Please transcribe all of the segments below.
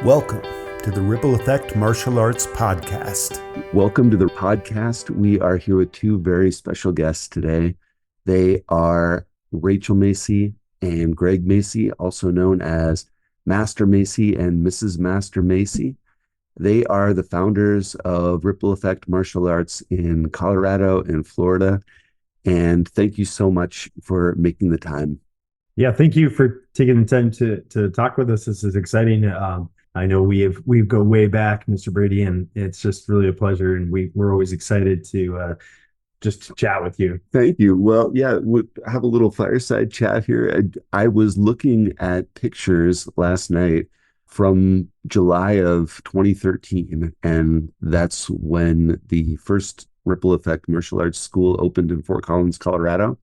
Welcome to the Ripple Effect Martial Arts Podcast. Welcome to the podcast. We are here with two very special guests today. They are Rachel Macy and Greg Macy, also known as Master Macy and Mrs. Master Macy. They are the founders of Ripple Effect Martial Arts in Colorado and Florida. And thank you so much for making the time. Yeah, thank you for taking the time to talk with us. This is exciting. I know we go way back, Mr. Brady, and it's just really a pleasure. And we're always excited to just chat with you. Thank you. Well, yeah, we'll have a little fireside chat here. I was looking at pictures last night from July of 2013, and that's when the first Ripple Effect Martial Arts School opened in Fort Collins, Colorado.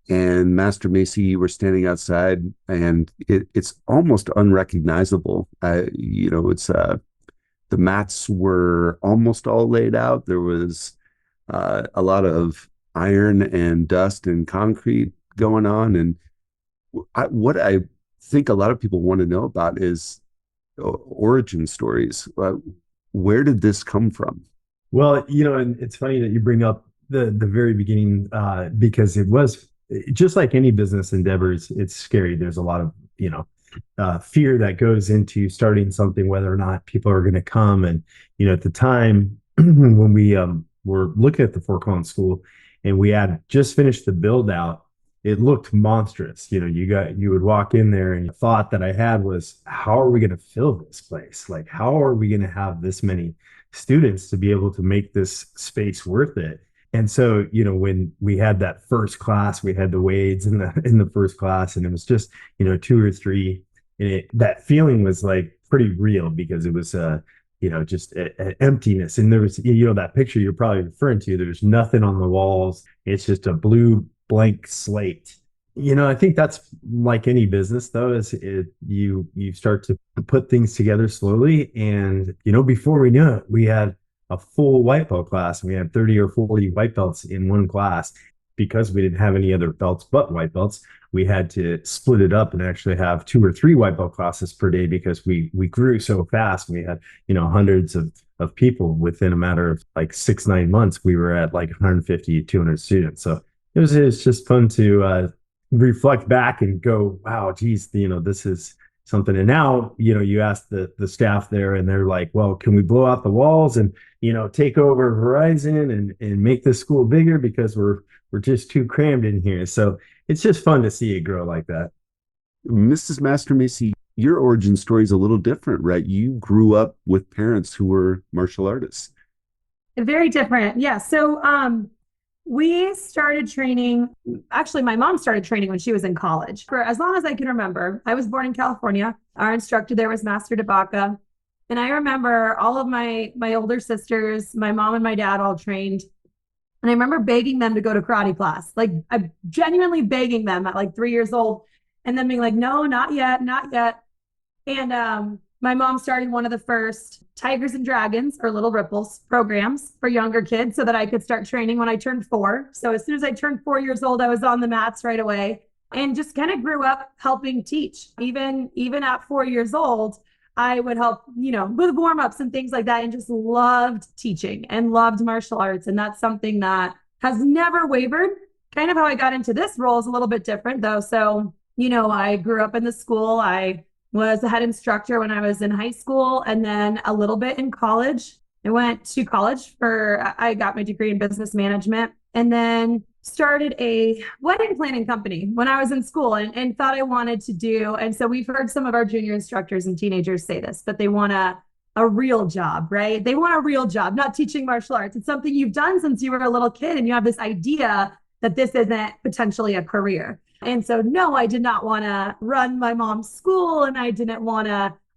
And Master Macy, you were standing outside, and it's almost unrecognizable. It's the mats were almost all laid out. There was a lot of iron and dust and concrete going on. And what I think a lot of people want to know about is origin stories. Where did this come from? Well, and it's funny that you bring up the very beginning because it was just like any business endeavors. It's scary. There's a lot of fear that goes into starting something, whether or not people are going to come. And at the time when we were looking at the Fort Collins School, and we had just finished the build out, it looked monstrous. You would walk in there, and the thought that I had was, how are we going to fill this place? Like, how are we going to have this many students to be able to make this space worth it? And so, when we had that first class, we had the Wades in the first class, and it was just, two or three. And that feeling was like pretty real, because it was, just an emptiness. And there was, that picture you're probably referring to, there's nothing on the walls. It's just a blue blank slate. I think that's like any business, though, is you start to put things together slowly. And, before we knew it, we had a full white belt class, and we had 30 or 40 white belts in one class. Because we didn't have any other belts but white belts, we had to split it up and actually have 2 or 3 white belt classes per day, because we grew so fast. We had hundreds of people within a matter of like 6-9 months. We were at like 150, 200 students. So it was just fun to reflect back and go, wow, geez, this is something. And now, you ask the staff there, and they're like, well, can we blow out the walls and, take over Horizon and make this school bigger, because we're just too crammed in here. So it's just fun to see it grow like that. Mrs. Master Macy, your origin story is a little different, right? You grew up with parents who were martial artists. Very different. Yeah. So, we started training. Actually, my mom started training when she was in college. For as long as I can remember, I was born in California. Our instructor there was Master DeBaca. And I remember all of my older sisters, my mom and my dad all trained. And I remember begging them to go to karate class. Like, I'm genuinely begging them at like 3 years old, and then being like, no, not yet, not yet. And my mom started one of the first Tigers and Dragons, or Little Ripples, programs for younger kids, so that I could start training when I turned 4. So as soon as I turned 4 years old, I was on the mats right away, and just kind of grew up helping teach. Even at 4 years old, I would help, with warm-ups and things like that, and just loved teaching and loved martial arts. And that's something that has never wavered. Kind of how I got into this role is a little bit different, though. So, I grew up in the school. I was a head instructor when I was in high school, and then a little bit in college. I went to college I got my degree in business management, and then started a wedding planning company when I was in school, and thought I wanted to do. And so we've heard some of our junior instructors and teenagers say this, but they want a real job, right? They want a real job, not teaching martial arts. It's something you've done since you were a little kid, and you have this idea that this isn't potentially a career. And so, no, I did not want to run my mom's school, and I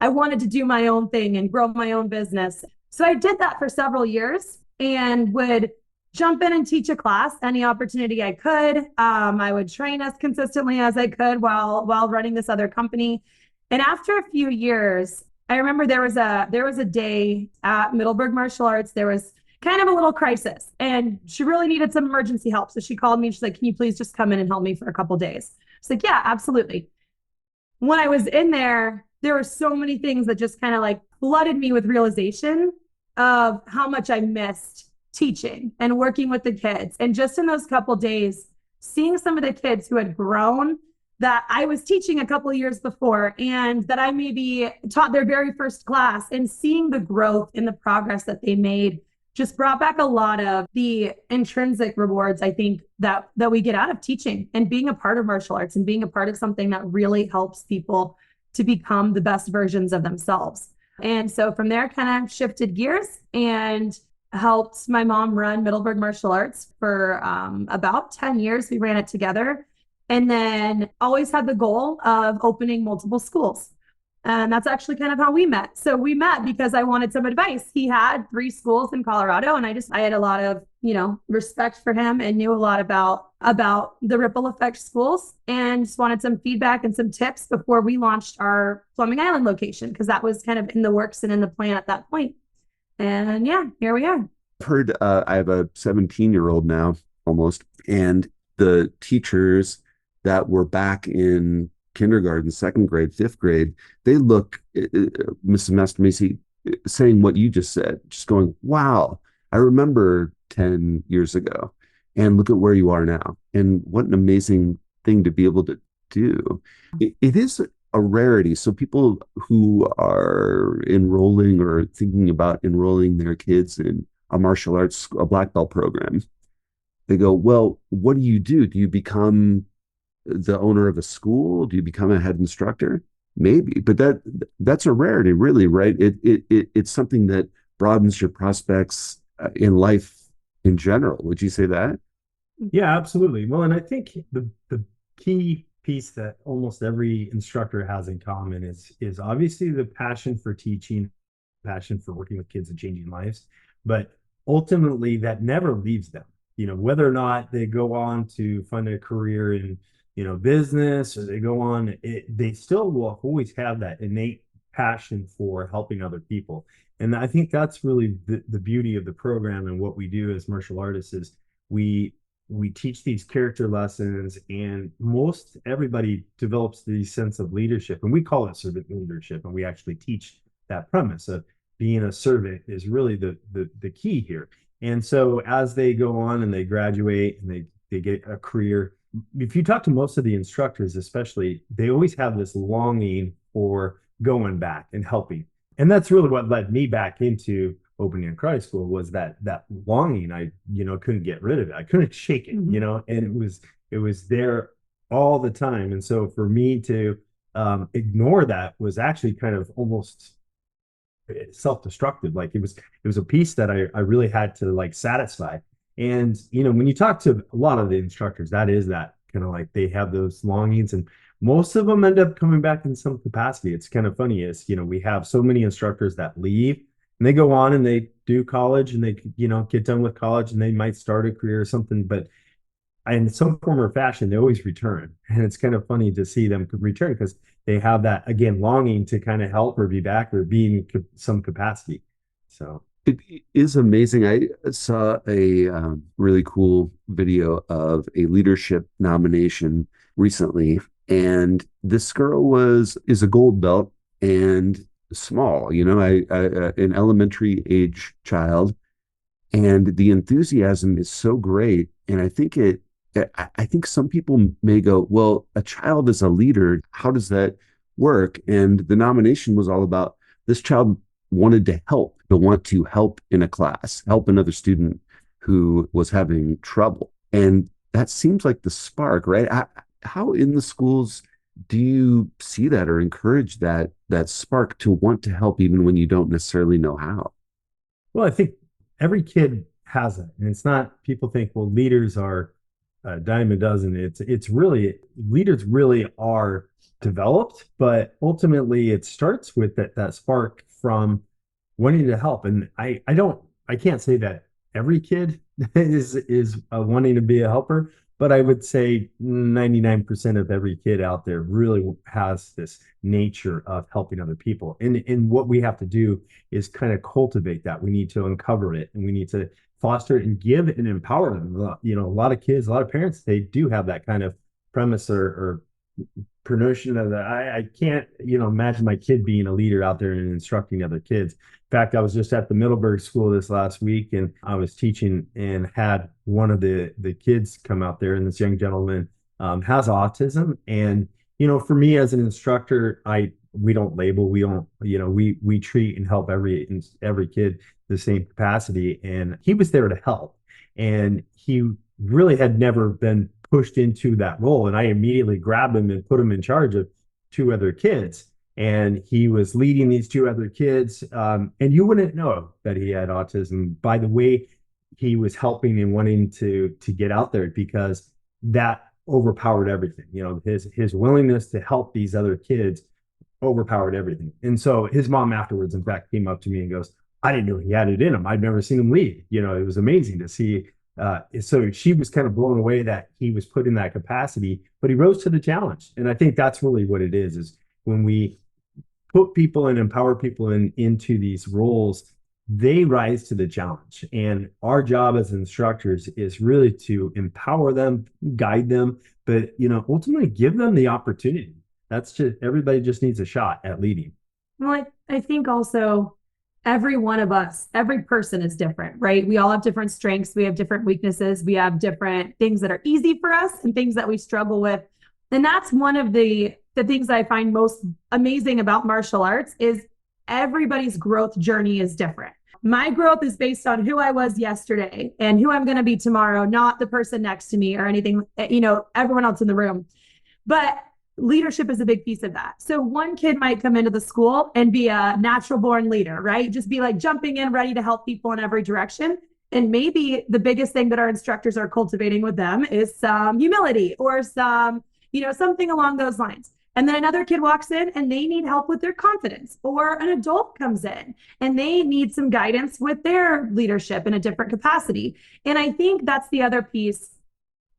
wanted to do my own thing and grow my own business. So I did that for several years, and would jump in and teach a class any opportunity I could. I would train as consistently as I could while running this other company. And after a few years, I remember there was a day at Middleburg Martial Arts. There was kind of a little crisis, and she really needed some emergency help. So she called me and she's like, can you please just come in and help me for a couple of days? I was like, yeah, absolutely. When I was in there, there were so many things that just kind of like flooded me with realization of how much I missed teaching and working with the kids. And just in those couple days, seeing some of the kids who had grown that I was teaching a couple of years before and that I maybe taught their very first class, and seeing the growth and the progress that they made just brought back a lot of the intrinsic rewards, I think, that we get out of teaching and being a part of martial arts and being a part of something that really helps people to become the best versions of themselves. And so from there, kind of shifted gears and helped my mom run Middleburg Martial Arts for about 10 years. We ran it together, and then always had the goal of opening multiple schools. And that's actually kind of how we met. So we met because I wanted some advice. He had 3 schools in Colorado, and I had a lot of, respect for him and knew a lot about the ripple effect schools, and just wanted some feedback and some tips before we launched our Plumbing Island location, because that was kind of in the works and in the plan at that point. And yeah, here we are. I've heard, I have a 17-year-old now almost, and the teachers that were back in kindergarten, 2nd grade, 5th grade, they look, Mrs. Master Macy, saying what you just said, just going, wow, I remember 10 years ago, and look at where you are now. And what an amazing thing to be able to do. It is a rarity. So people who are enrolling or thinking about enrolling their kids in a martial arts, a black belt program, they go, well, what do? Do you become the owner of a school? Do you become a head instructor? Maybe, but that's a rarity, really, right? It's something that broadens your prospects in life in general. Would you say that? Yeah, absolutely. Well, and I think the key piece that almost every instructor has in common is obviously the passion for teaching, passion for working with kids and changing lives, but ultimately that never leaves them. Whether or not they go on to find a career in business, or they go on, they still will always have that innate passion for helping other people. And I think that's really the beauty of the program. And what we do as martial artists is we teach these character lessons, and most everybody develops the sense of leadership, and we call it servant leadership. And we actually teach that premise of being a servant is really the key here. And so as they go on and they graduate and they get a career, if you talk to most of the instructors, especially, they always have this longing for going back and helping. And that's really what led me back into opening a karate school, was that longing. I, couldn't get rid of it. I couldn't shake it, and it was there all the time. And so for me to ignore that was actually kind of almost self-destructive. Like it was a piece that I really had to like satisfy. And, when you talk to a lot of the instructors, that is that kind of like they have those longings, and most of them end up coming back in some capacity. It's kind of funny is, we have so many instructors that leave and they go on and they do college, and they, get done with college and they might start a career or something, but in some form or fashion, they always return. And it's kind of funny to see them return because they have that, again, longing to kind of help or be back or be in some capacity. So it is amazing. I saw a really cool video of a leadership nomination recently, and this girl is a gold belt and small, an elementary age child, and the enthusiasm is so great. And I think some people may go, well, a child is a leader. How does that work? And the nomination was all about this child wanted to want to help in a class, help another student who was having trouble. And that seems like the spark, right? How in the schools do you see that or encourage that spark to want to help even when you don't necessarily know how? Well, I think every kid has it. And it's not, people think, well, leaders are a dime a dozen. It's really, leaders really are developed, but ultimately it starts with that spark from wanting to help. And I can't say that every kid is wanting to be a helper, but I would say 99% of every kid out there really has this nature of helping other people. And what we have to do is kind of cultivate that. We need to uncover it, and we need to foster it and give and empower them. A lot of kids, a lot of parents, they do have that kind of premise or entrepreneurship of that. I can't, imagine my kid being a leader out there and instructing other kids. In fact, I was just at the Middleburg school this last week, and I was teaching and had one of the kids come out there, and this young gentleman has autism. And for me as an instructor, we don't label, we don't, we treat and help every kid the same capacity. And he was there to help, and he really had never been pushed into that role. And I immediately grabbed him and put him in charge of two other kids. And he was leading these two other kids. And you wouldn't know that he had autism by the way he was helping and wanting to get out there, because that overpowered everything. His willingness to help these other kids overpowered everything. And so his mom afterwards, in fact, came up to me and goes, I didn't know he had it in him. I'd never seen him lead. It was amazing to see. So she was kind of blown away that he was put in that capacity, but he rose to the challenge. And I think that's really what it is when we put people and empower people into these roles, they rise to the challenge. And our job as instructors is really to empower them, guide them, but, ultimately give them the opportunity. That's just, everybody just needs a shot at leading. Well, I think also every one of us, every person is different, right? We all have different strengths. We have different weaknesses. We have different things that are easy for us and things that we struggle with. And that's one of the things I find most amazing about martial arts is everybody's growth journey is different. My growth is based on who I was yesterday and who I'm going to be tomorrow, not the person next to me or anything, everyone else in the room. But leadership is a big piece of that. So one kid might come into the school and be a natural born leader, right? Just be like jumping in, ready to help people in every direction. And maybe the biggest thing that our instructors are cultivating with them is some humility or some, something along those lines. And then another kid walks in and they need help with their confidence, or an adult comes in and they need some guidance with their leadership in a different capacity. And I think that's the other piece,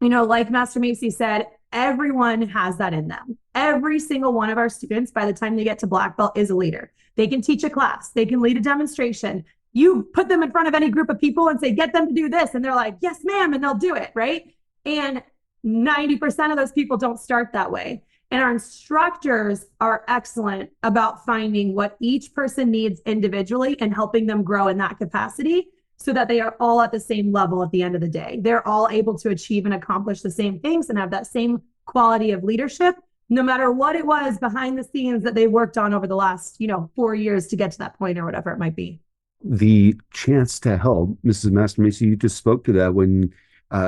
like Master Macy said, everyone has that in them. Every single one of our students, by the time they get to black belt, is a leader. They can teach a class. They can lead a demonstration. You put them in front of any group of people and say, get them to do this. And they're like, yes, ma'am. And they'll do it, right? And 90% of those people don't start that way. And our instructors are excellent about finding what each person needs individually and helping them grow in that capacity so that they are all at the same level at the end of the day. They're all able to achieve and accomplish the same things and have that same quality of leadership, no matter what it was behind the scenes that they worked on over the last, 4 years to get to that point or whatever it might be. The chance to help, Mrs. Master Macy, you just spoke to that when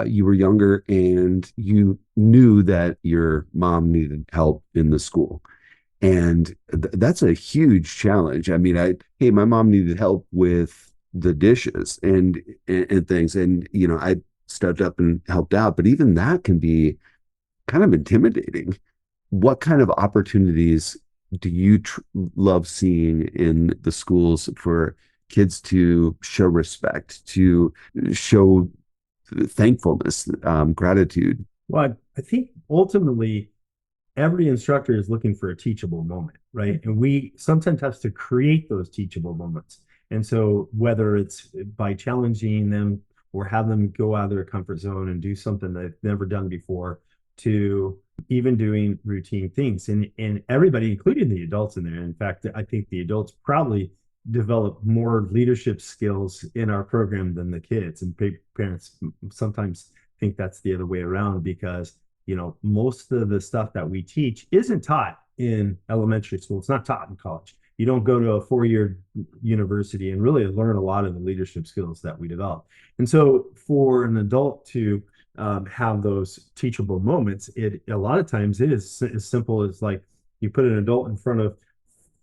you were younger and you knew that your mom needed help in the school. And that's a huge challenge. I mean, my mom needed help with the dishes and things. And, I stepped up and helped out. But even that can be kind of intimidating. What kind of opportunities do you love seeing in the schools for kids to show respect, to show thankfulness, gratitude? Well, I think ultimately every instructor is looking for a teachable moment, right? And we sometimes have to create those teachable moments. And so whether it's by challenging them or have them go out of their comfort zone and do something they've never done before, to even doing routine things, and everybody, including the adults in there. In fact, I think the adults probably develop more leadership skills in our program than the kids, and parents sometimes think that's the other way around, because most of the stuff that we teach isn't taught in elementary school. It's not taught in college. You don't go to a 4-year university and really learn a lot of the leadership skills that we develop. And so for an adult to have those teachable moments, a lot of times it is as simple as like you put an adult in front of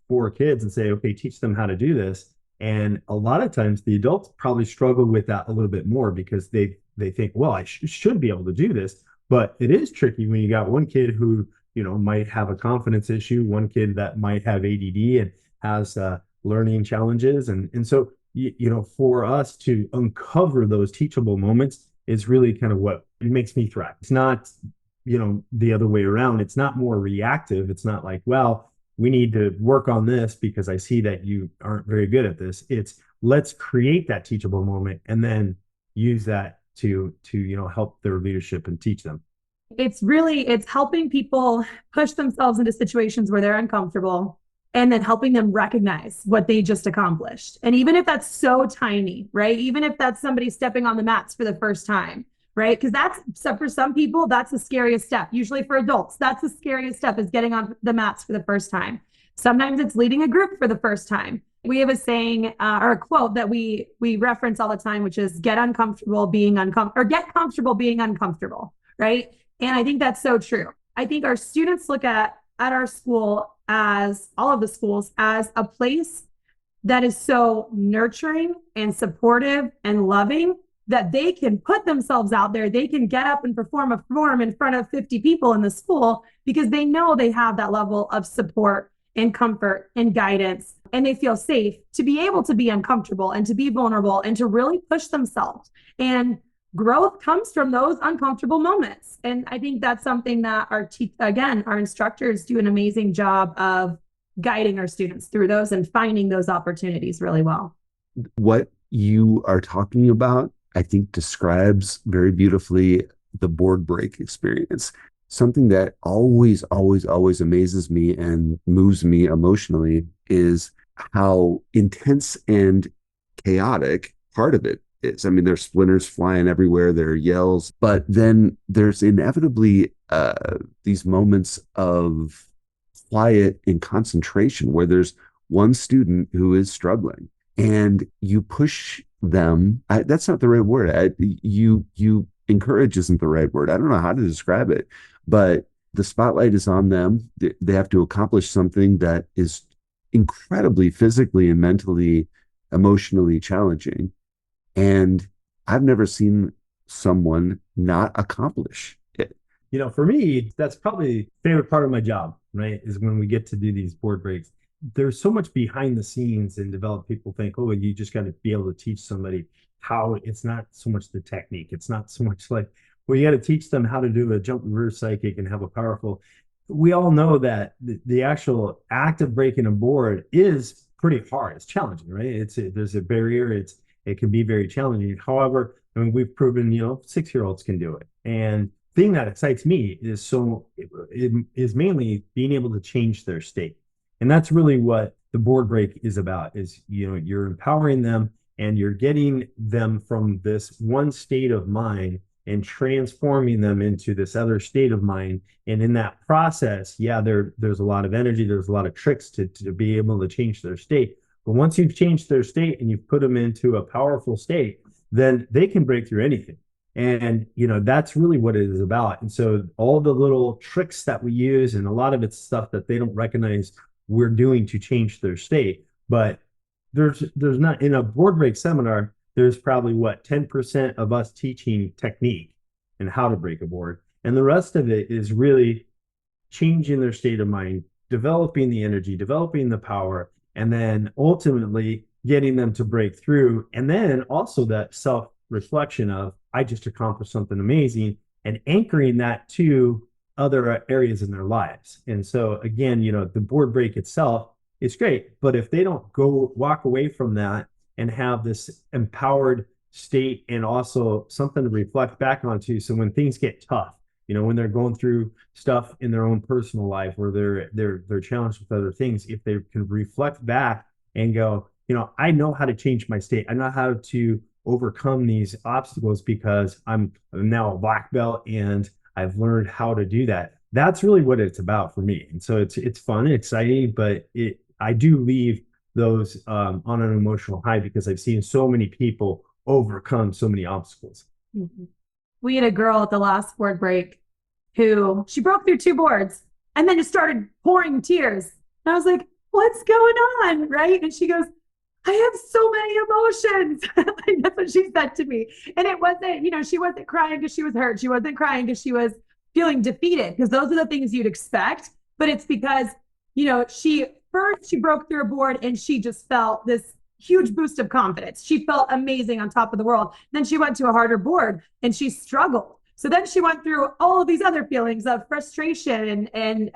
4 kids and say, okay, teach them how to do this. And a lot of times the adults probably struggle with that a little bit more, because they think, well, I should be able to do this. But it is tricky when you got one kid who might have a confidence issue, one kid that might have ADD and has learning challenges, and so for us to uncover those teachable moments is really kind of what makes me thrive. It's not the other way around. It's not more reactive. It's not like, well, we need to work on this because I see that you aren't very good at this. It's let's create that teachable moment and then use that to help their leadership and teach them. It's helping people push themselves into situations where they're uncomfortable and then helping them recognize what they just accomplished. And even if that's so tiny, right? Even if that's somebody stepping on the mats for the first time, right? Because for some people, that's the scariest step. Usually for adults, that's the scariest step, is getting on the mats for the first time. Sometimes it's leading a group for the first time. We have a saying or a quote that we reference all the time, which is get uncomfortable being uncomfortable, or get comfortable being uncomfortable, right? And I think that's so true. I think our students look at our school, as all of the schools, as a place that is so nurturing and supportive and loving that they can put themselves out there. They can get up and perform a form in front of 50 people in the school because they know they have that level of support and comfort and guidance, and they feel safe to be able to be uncomfortable and to be vulnerable and to really push themselves. And growth comes from those uncomfortable moments. And I think that's something that our instructors do an amazing job of guiding our students through those and finding those opportunities really well. What you are talking about, I think, describes very beautifully the board break experience. Something that always, always, always amazes me and moves me emotionally is how intense and chaotic part of it is. I mean, there's splinters flying everywhere, there are yells, but then there's inevitably these moments of quiet and concentration where there's one student who is struggling and you push them. That's not the right word. You encourage isn't the right word. I don't know how to describe it, but the spotlight is on them. They have to accomplish something that is incredibly physically and mentally, emotionally challenging. And I've never seen someone not accomplish it. For me, that's probably the favorite part of my job, right? Is when we get to do these board breaks. There's so much behind the scenes and develop. People think, oh, you just got to be able to teach somebody how. It's not so much the technique. It's not so much like, well, you got to teach them how to do a jump reverse psychic and have a powerful. We all know that the actual act of breaking a board is pretty hard. It's challenging, right? There's a barrier. It can be very challenging. However, I mean, we've proven, 6-year-olds can do it. And the thing that excites me is mainly being able to change their state. And that's really what the board break is about, is, you're empowering them and you're getting them from this one state of mind and transforming them into this other state of mind. And in that process, there's a lot of energy, there's a lot of tricks to be able to change their state. But once you've changed their state and you've put them into a powerful state, then they can break through anything. And, that's really what it is about. And so all the little tricks that we use, and a lot of it's stuff that they don't recognize we're doing to change their state. But there's not, in a board break seminar, there's probably 10% of us teaching technique and how to break a board. And the rest of it is really changing their state of mind, developing the energy, developing the power, and then ultimately getting them to break through. And then also that self-reflection of, I just accomplished something amazing, and anchoring that to other areas in their lives. And so again, the board break itself is great, but if they don't walk away from that and have this empowered state and also something to reflect back onto, so when things get tough, when they're going through stuff in their own personal life where they're challenged with other things, if they can reflect back and go, I know how to change my state. I know how to overcome these obstacles because I'm now a black belt and I've learned how to do that. That's really what it's about for me. And so it's fun and exciting, but I do leave those on an emotional high because I've seen so many people overcome so many obstacles. Mm-hmm. We had a girl at the last board break who she broke through 2 boards and then just started pouring tears. And I was like, what's going on? Right. And she goes, I have so many emotions. Like, that's what she said to me. And it wasn't, she wasn't crying because she was hurt. She wasn't crying because she was feeling defeated, because those are the things you'd expect. But it's because, she broke through a board and she just felt this huge boost of confidence. She felt amazing, on top of the world. Then she went to a harder board and she struggled. So then she went through all of these other feelings of frustration and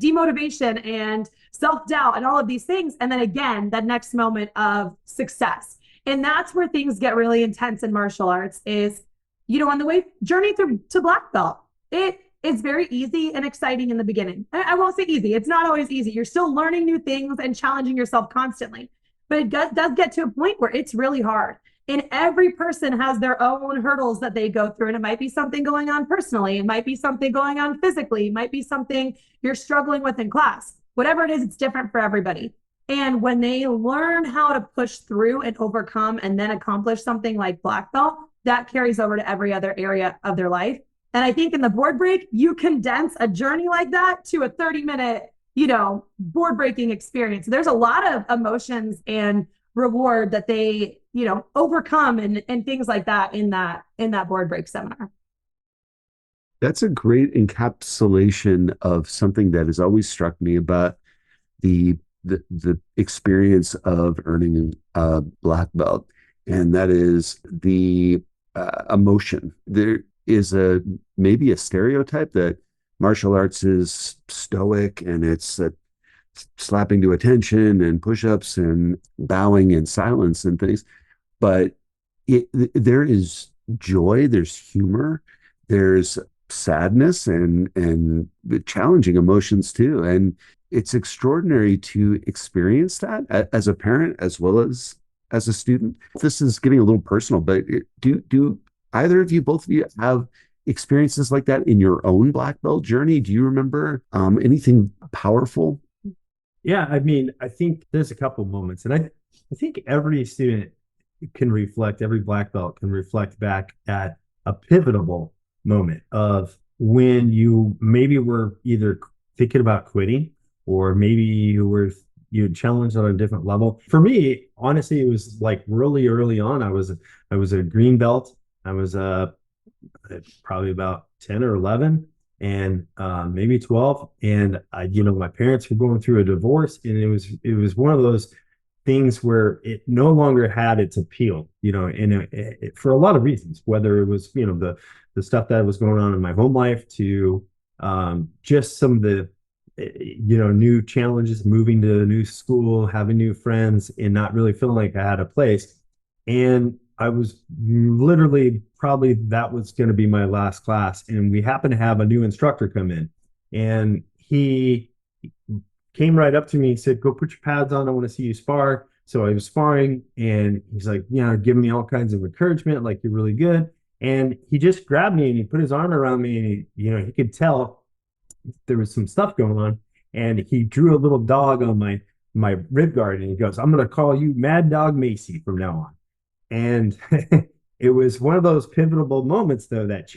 demotivation and self-doubt and all of these things. And then again, that next moment of success. And that's where things get really intense in martial arts is, on the journey through to black belt, it it's very easy and exciting in the beginning. I won't say easy. It's not always easy. You're still learning new things and challenging yourself constantly. But it does get to a point where it's really hard. And every person has their own hurdles that they go through. And it might be something going on personally. It might be something going on physically. It might be something you're struggling with in class. Whatever it is, it's different for everybody. And when they learn how to push through and overcome and then accomplish something like black belt, that carries over to every other area of their life. And I think in the board break, you condense a journey like that to a 30-minute, board breaking experience. There's a lot of emotions and reward that they, overcome and things like that in that board break seminar. That's a great encapsulation of something that has always struck me about the experience of earning a black belt, and that is the emotion. There is maybe a stereotype that martial arts is stoic and it's slapping to attention and push-ups and bowing in silence and things, but there is joy, there's humor, there's sadness and challenging emotions too. And it's extraordinary to experience that as a parent as well as a student. This is getting a little personal, but do either of you, both of you, have experiences like that in your own black belt journey? Do you remember anything powerful? Yeah, I think there's a couple moments, and I think every student every black belt can reflect back at a pivotal moment of when you maybe were either thinking about quitting, or maybe you challenged on a different level. For me, honestly, it was like really early on. I was a green belt. I was probably about 10 or 11 and maybe 12. And my parents were going through a divorce, and it was one of those things where it no longer had its appeal, and for a lot of reasons, whether it was, the stuff that was going on in my home life to just some of the, new challenges, moving to a new school, having new friends, and not really feeling like I had a place. And I was literally probably that was going to be my last class. And we happened to have a new instructor come in, and he came right up to me and said, "Go put your pads on. I want to see you spar." So I was sparring, and he's like, giving me all kinds of encouragement, like, "You're really good." And he just grabbed me and he put his arm around me, and he could tell there was some stuff going on. And he drew a little dog on my rib guard, and he goes, "I'm going to call you Mad Dog Macy from now on." And it was one of those pivotal moments, though, that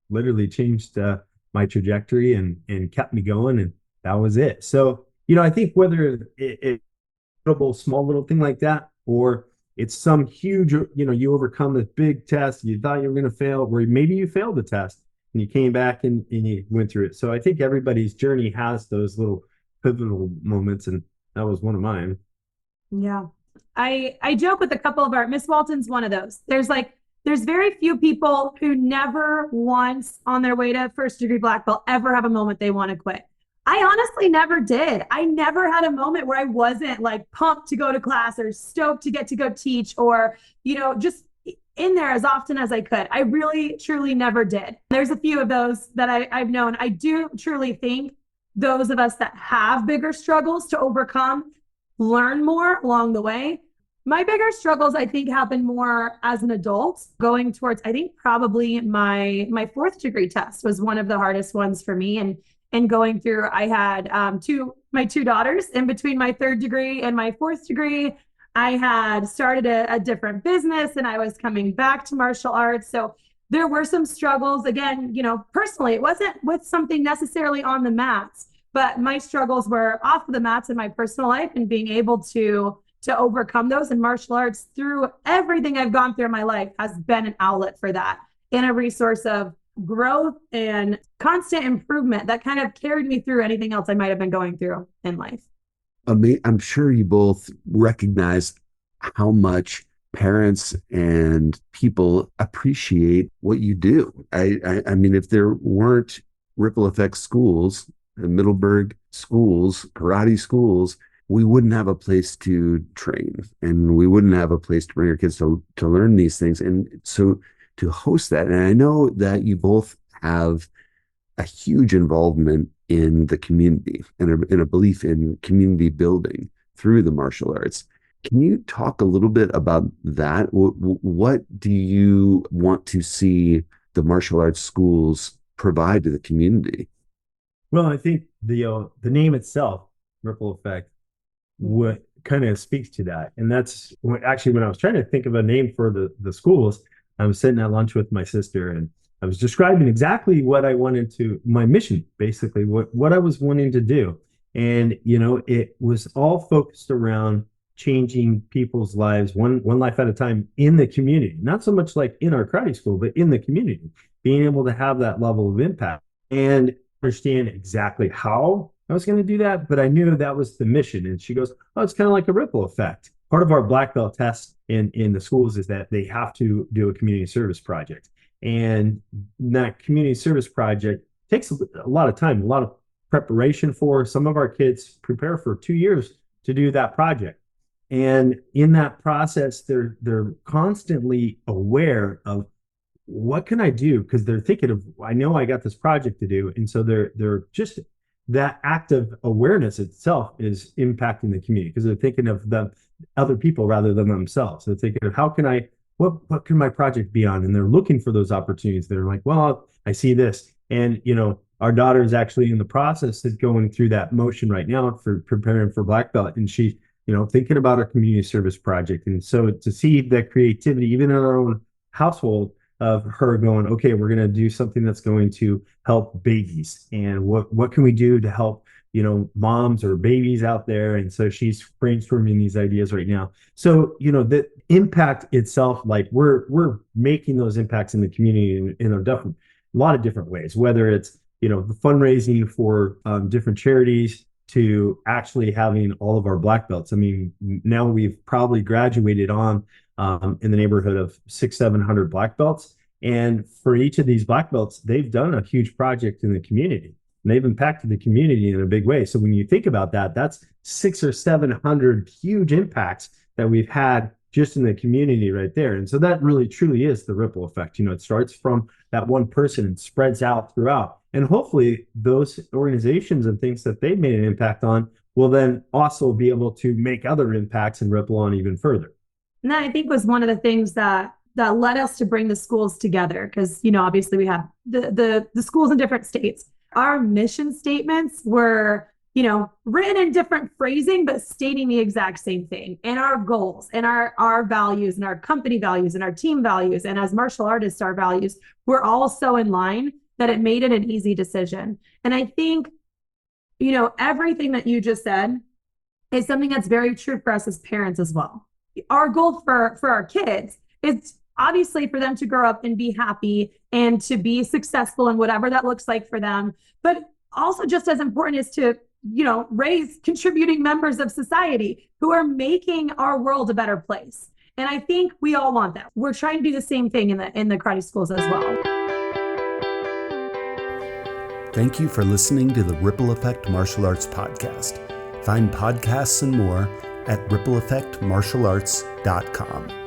literally changed my trajectory and kept me going. And that was it. So, I think whether it's a small little thing like that, or it's some huge, you overcome this big test, you thought you were going to fail, or maybe you failed the test and you came back and you went through it. So I think everybody's journey has those little pivotal moments, and that was one of mine. Yeah. I joke with a couple of Miss Walton's one of those. There's very few people who never once on their way to first degree black belt ever have a moment they want to quit. I honestly never did. I never had a moment where I wasn't like pumped to go to class or stoked to get to go teach, or, just in there as often as I could. I really, truly never did. There's a few of those that I've known. I do truly think those of us that have bigger struggles to overcome learn more along the way. My bigger struggles, I think, happen more as an adult, going towards, I think probably my fourth degree test was one of the hardest ones for me. And going through, I had my two daughters in between my third degree and my fourth degree. I had started a different business, and I was coming back to martial arts. So there were some struggles. Again, personally, it wasn't with something necessarily on the mats, but my struggles were off of the mats in my personal life, and being able to overcome those. And martial arts, through everything I've gone through in my life, has been an outlet for that, and a resource of growth and constant improvement that kind of carried me through anything else I might have been going through in life. I'm sure you both recognize how much parents and people appreciate what you do. I mean, if there weren't ripple effect schools, Middleburg schools, karate schools, we wouldn't have a place to train, and we wouldn't have a place to bring our kids to learn these things. And so to host that, and I know that you both have a huge involvement in the community and a belief in community building through the martial arts. Can you talk a little bit about that? What do you want to see the martial arts schools provide to the community? Well, I think the name itself, ripple effect, what kind of speaks to that. And that's actually when I was trying to think of a name for the schools, I was sitting at lunch with my sister and I was describing exactly what I wanted to, my mission, basically, what I was wanting to do. And, it was all focused around changing people's lives one life at a time in the community, not so much like in our karate school, but in the community, being able to have that level of impact and understand exactly how I was going to do that. But I knew that was the mission. And she goes, oh, it's kind of like a ripple effect. Part of our black belt test in the schools is that they have to do a community service project. And that community service project takes a lot of time, a lot of preparation for. Some of our kids prepare for 2 years to do that project. And in that process, they're constantly aware of what can I do? Because they're thinking of, I know I got this project to do. And so they're just, that act of awareness itself is impacting the community because they're thinking of the other people rather than themselves. They're thinking of how can I, what can my project be on? And they're looking for those opportunities. They're like, well, I see this. And, our daughter is actually in the process of going through that motion right now for preparing for black belt. And she, thinking about a community service project. And so to see that creativity, even in our own household, of her going, okay, we're going to do something that's going to help babies. And what can we do to help, moms or babies out there? And so she's brainstorming these ideas right now. So, the impact itself, like we're making those impacts in the community in a lot of different ways, whether it's, the fundraising for different charities to actually having all of our black belts. I mean, now we've probably graduated on in the neighborhood of 600-700 black belts. And for each of these black belts, they've done a huge project in the community and they've impacted the community in a big way. So when you think about that, that's 600 or 700 huge impacts that we've had just in the community right there. And so that really truly is the ripple effect. It starts from that one person and spreads out throughout. And hopefully those organizations and things that they've made an impact on will then also be able to make other impacts and ripple on even further. And that I think was one of the things that led us to bring the schools together. Because, obviously we have the schools in different states. Our mission statements were, written in different phrasing, but stating the exact same thing. And our goals and our values and our company values and our team values. And as martial artists, our values were all so in line that it made it an easy decision. And I think, everything that you just said is something that's very true for us as parents as well. Our goal for our kids is obviously for them to grow up and be happy and to be successful in whatever that looks like for them. But also just as important is to, raise contributing members of society who are making our world a better place. And I think we all want that. We're trying to do the same thing in the karate schools as well. Thank you for listening to the Ripple Effect Martial Arts Podcast. Find podcasts and more at rippleeffectmartialarts.com.